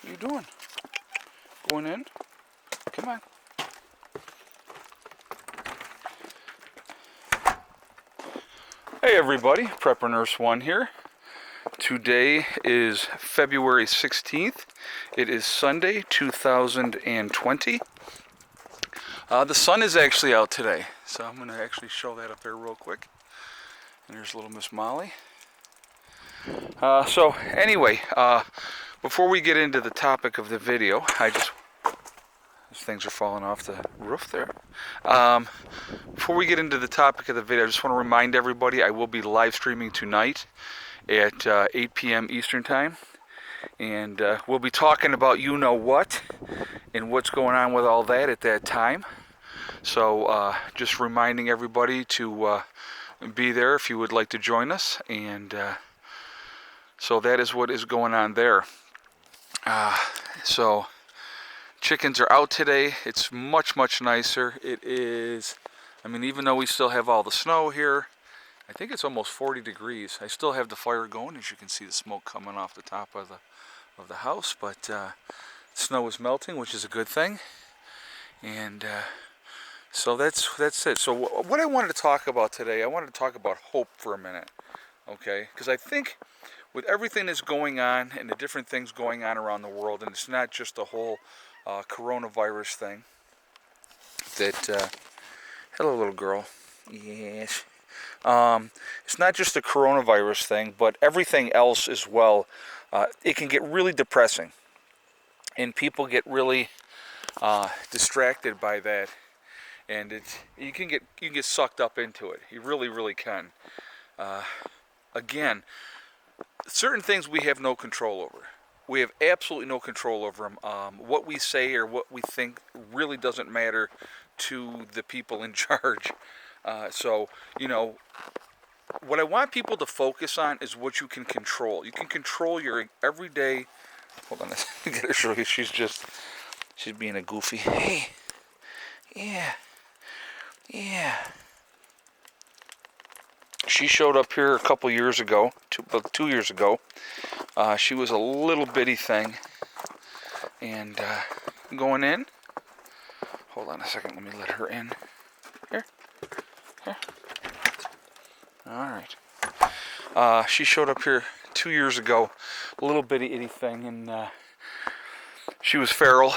What are you doing? Going in? Come on. Hey everybody, Prepper Nurse 1 here. Today is February 16th. It is Sunday, 2020. The sun is actually out today, so I'm going to actually show that up there real quick. And there's little Miss Molly. So anyway, before we get into the topic of the video, these things are falling off the roof there. Before we get into the topic of the video, I just want to remind everybody I will be live streaming tonight at 8 p.m. Eastern Time. And we'll be talking about you know what and what's going on with all that at that time. So just reminding everybody to be there if you would like to join us. And so that is what is going on there. So chickens are out today. It's much, much nicer. It is, I mean, even though we still have all the snow here, I think it's almost 40 degrees. I still have the fire going, as you can see the smoke coming off the top of the house, but snow is melting, which is a good thing. And so that's it. So what I wanted to talk about today, I wanted to talk about hope for a minute, okay? Because I think with everything that's going on and the different things going on around the world, and it's not just the whole coronavirus thing, that, hello little girl, yes. It's not just the coronavirus thing, but everything else as well. It can get really depressing, and people get really distracted by that, and you can get sucked up into it. You really, really can. Again, certain things we have no control over. We have absolutely no control over them. What we say or what we think really doesn't matter to the people in charge. So, you know, what I want people to focus on is what you can control. You can control your everyday. Hold on, I gotta show you. She's being a goofy. Hey, yeah. She showed up here a couple years ago, about 2 years ago. She was a little bitty thing, and going in. Hold on a second. Let me let her in. Here. All right. She showed up here 2 years ago, a little bitty itty thing, and she was feral,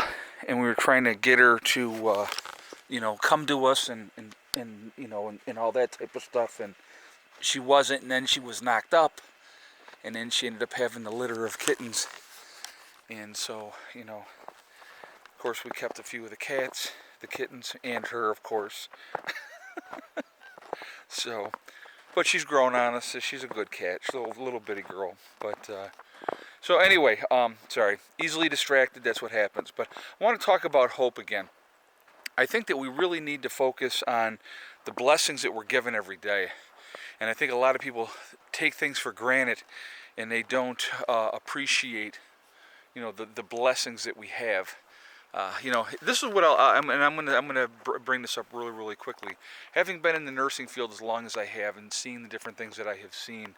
and we were trying to get her to, come to us and all that type of stuff, and she wasn't, and then she was knocked up, and then she ended up having the litter of kittens, and so, of course we kept a few of the cats, the kittens, and her, of course. So, but she's grown on us. She's a good cat. She's a little bitty girl. But so anyway, sorry, easily distracted. That's what happens. But I want to talk about hope again. I think that we really need to focus on the blessings that we're given every day. And I think a lot of people take things for granted, and they don't appreciate, the blessings that we have. This is what I'm gonna bring this up really, really quickly. Having been in the nursing field as long as I have and seeing the different things that I have seen,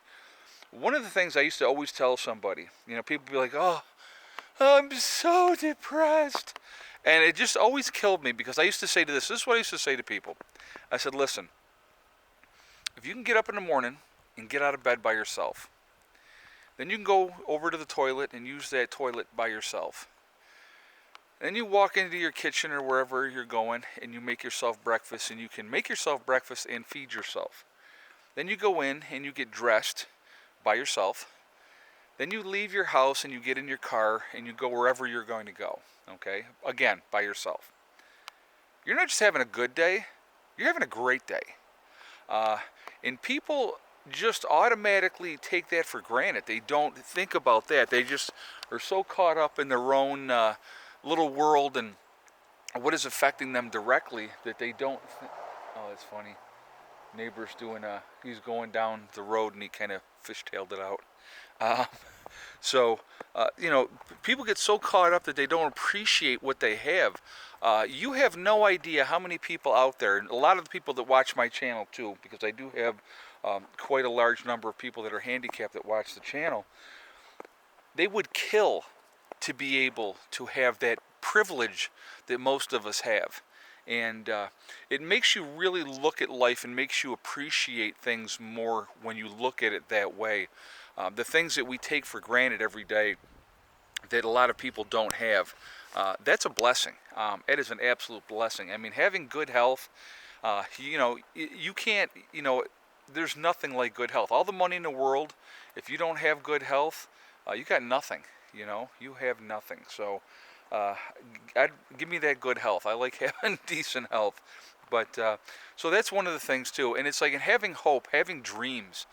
one of the things I used to always tell somebody, people be like, "Oh, I'm so depressed," and it just always killed me because I used to say this is what I used to say to people. I said, "Listen, if you can get up in the morning and get out of bed by yourself, then you can go over to the toilet and use that toilet by yourself. Then you walk into your kitchen or wherever you're going and you make yourself breakfast, and you can make yourself breakfast and feed yourself. Then you go in and you get dressed by yourself. Then you leave your house and you get in your car and you go wherever you're going to go, okay? Again, by yourself. You're not just having a good day, you're having a great day. And people just automatically take that for granted. They don't think about that. They just are so caught up in their own little world and what is affecting them directly that they don't oh, that's funny. Neighbor's he's going down the road and he kind of fishtailed it out. People get so caught up that they don't appreciate what they have. You have no idea how many people out there, and a lot of the people that watch my channel too, because I do have quite a large number of people that are handicapped that watch the channel, they would kill to be able to have that privilege that most of us have. And it makes you really look at life and makes you appreciate things more when you look at it that way. The things that we take for granted every day that a lot of people don't have, that's a blessing. It is an absolute blessing. I mean, having good health, you can't, there's nothing like good health. All the money in the world, if you don't have good health, you got nothing. You have nothing. So give me that good health. I like having decent health. But so that's one of the things too. And it's like having hope, having dreams,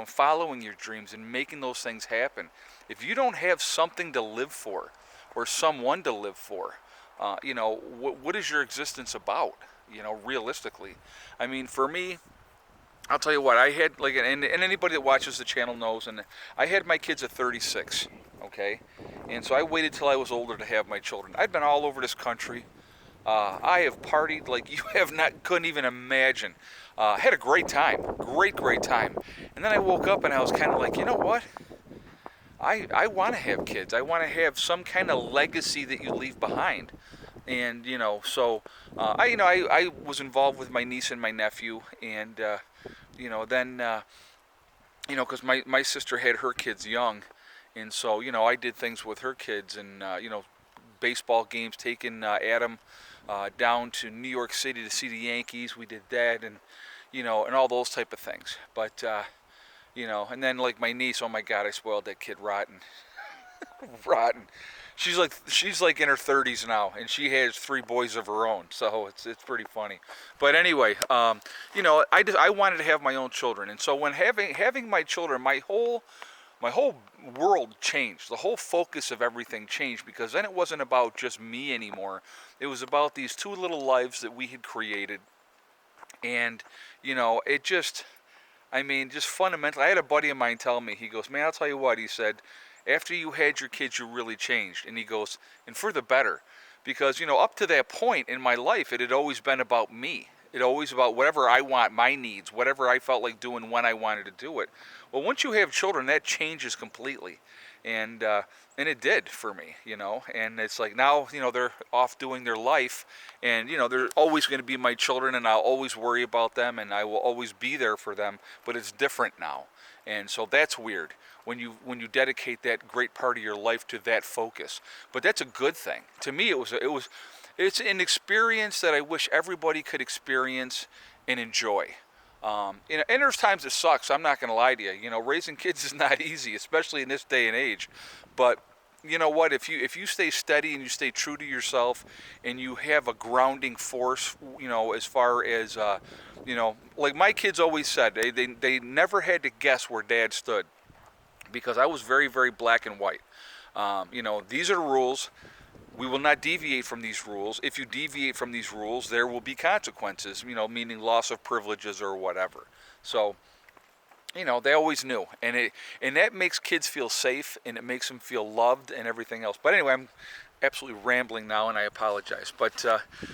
following your dreams and making those things happen. If you don't have something to live for or someone to live for, what is your existence about? Realistically. I mean, for me, I'll tell you what, I had, and anybody that watches the channel knows, and I had my kids at 36, okay? And so I waited till I was older to have my children. I'd been all over this country. I have partied like you couldn't even imagine. Had a great time, great time. And then I woke up and I was kind of like, you know what? I want to have kids. I want to have some kind of legacy that you leave behind. And so I was involved with my niece and my nephew, and then because my sister had her kids young, and so I did things with her kids, and baseball games, taking Adam down to New York City to see the Yankees. We did that, and and all those type of things. But and then like my niece, oh my God, I spoiled that kid rotten, rotten. She's like in her 30s now, and she has 3 boys of her own, so it's pretty funny. But anyway, I wanted to have my own children, and so when having my children, my whole world changed. The whole focus of everything changed, because then it wasn't about just me anymore. It was about these 2 little lives that we had created, and it just fundamentally. I had a buddy of mine tell me, he goes, man, I'll tell you what, he said, after you had your kids, you really changed. And he goes, and for the better. Because, up to that point in my life, it had always been about me. It always about whatever I want, my needs, whatever I felt like doing when I wanted to do it. Well, once you have children, that changes completely. And it did for me, And it's like now, they're off doing their life. And, they're always going to be my children, and I'll always worry about them, and I will always be there for them. But it's different now. And so that's weird when you dedicate that great part of your life to that focus. But that's a good thing. To me, it's an experience that I wish everybody could experience and enjoy. And there's times it sucks. I'm not going to lie to you. Raising kids is not easy, especially in this day and age. But you know what? If you stay steady and you stay true to yourself, and you have a grounding force, as far as like my kids always said, they never had to guess where Dad stood, because I was very, very black and white. These are the rules. We will not deviate from these rules. If you deviate from these rules, there will be consequences, meaning loss of privileges or whatever. So, they always knew. And that makes kids feel safe, and it makes them feel loved and everything else. But anyway, I'm absolutely rambling now, and I apologize. But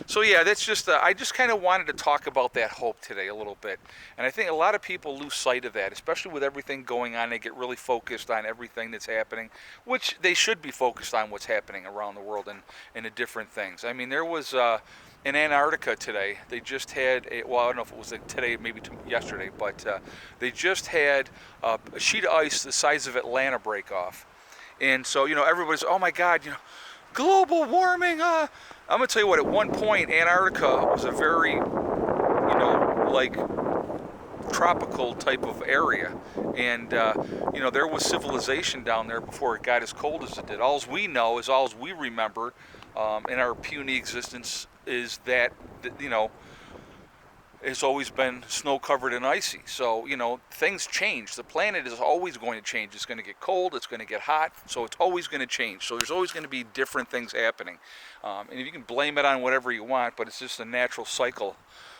so yeah, that's just I just kind of wanted to talk about that hope today a little bit. And I think a lot of people lose sight of that, especially with everything going on. They get really focused on everything that's happening, which they should be focused on what's happening around the world and the different things. I mean, there was in Antarctica today, they just had I don't know if it was today, maybe yesterday, but they just had a sheet of ice the size of Atlanta break off. And so, everybody's, oh my God, global warming. I'm gonna tell you what. At one point, Antarctica was a very, like tropical type of area, and there was civilization down there before it got as cold as it did. All we know is all we remember in our puny existence is that it's always been snow covered and icy. So, things change. The planet is always going to change. It's going to get cold, it's going to get hot, so it's always going to change. So there's always going to be different things happening. And you can blame it on whatever you want, but it's just a natural cycle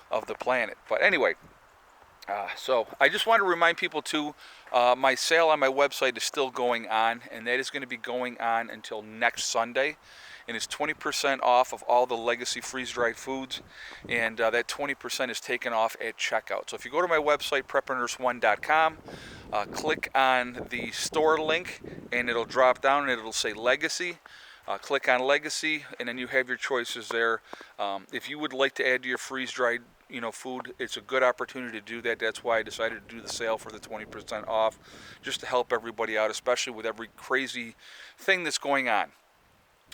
of the planet. But anyway, So I just want to remind people too, my sale on my website is still going on, and that is going to be going on until next Sunday. And it's 20% off of all the legacy freeze-dried foods, and that 20% is taken off at checkout. So if you go to my website, preppernurse1.com, click on the store link, and it'll drop down and it'll say Legacy. Click on Legacy, and then you have your choices there. If you would like to add to your freeze-dried food, it's a good opportunity to do that. That's why I decided to do the sale for the 20% off, just to help everybody out, especially with every crazy thing that's going on.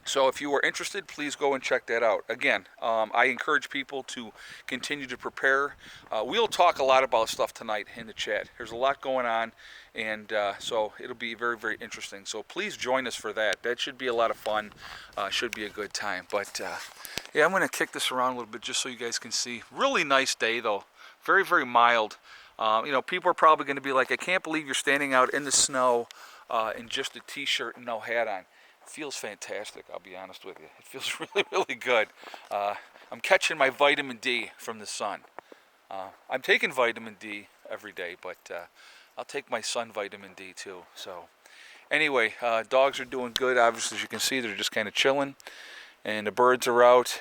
So if you are interested, please go and check that out. Again, I encourage people to continue to prepare. We'll talk a lot about stuff tonight in the chat. There's a lot going on, and so it'll be very, very interesting. So please join us for that. That should be a lot of fun. Should be a good time. But yeah, I'm going to kick this around a little bit just so you guys can see. Really nice day, though. Very, very mild. People are probably going to be like, I can't believe you're standing out in the snow in just a t-shirt and no hat on. Feels fantastic, I'll be honest with you. It feels really, really good. I'm catching my vitamin D from the sun. I'm taking vitamin D every day, but I'll take my sun vitamin D too. So anyway, dogs are doing good. Obviously, as you can see, they're just kind of chilling, and the birds are out.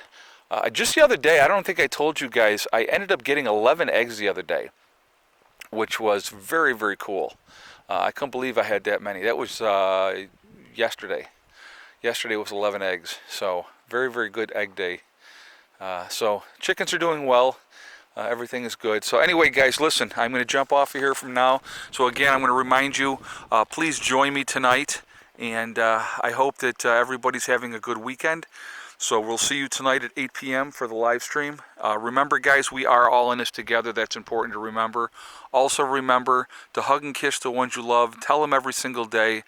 Just the other day, I don't think I told you guys, I ended up getting 11 eggs the other day, which was very, very cool. I couldn't believe I had that many. That was yesterday. Yesterday was 11 eggs, so very, very good egg day. So chickens are doing well. Everything is good. So anyway, guys, listen, I'm going to jump off of here from now. So again, I'm going to remind you, please join me tonight, and I hope that everybody's having a good weekend. So we'll see you tonight at 8 p.m. for the live stream. Remember, guys, we are all in this together. That's important to remember. Also remember to hug and kiss the ones you love. Tell them every single day.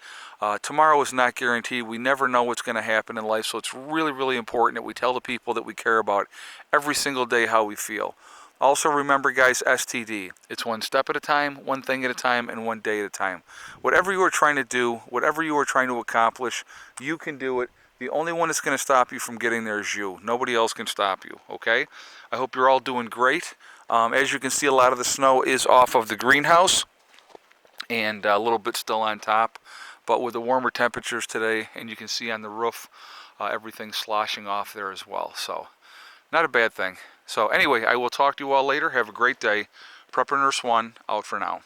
Tomorrow is not guaranteed. We never know what's going to happen in life, so it's really, really important that we tell the people that we care about every single day how we feel. Also remember, guys, STD. It's one step at a time, one thing at a time, and one day at a time. Whatever you are trying to do, whatever you are trying to accomplish, you can do it. The only one that's going to stop you from getting there is you. Nobody else can stop you, okay? I hope you're all doing great. As you can see, a lot of the snow is off of the greenhouse, and a little bit still on top. But with the warmer temperatures today, and you can see on the roof, everything's sloshing off there as well. So, not a bad thing. So anyway, I will talk to you all later. Have a great day. Prepper Nurse 1, out for now.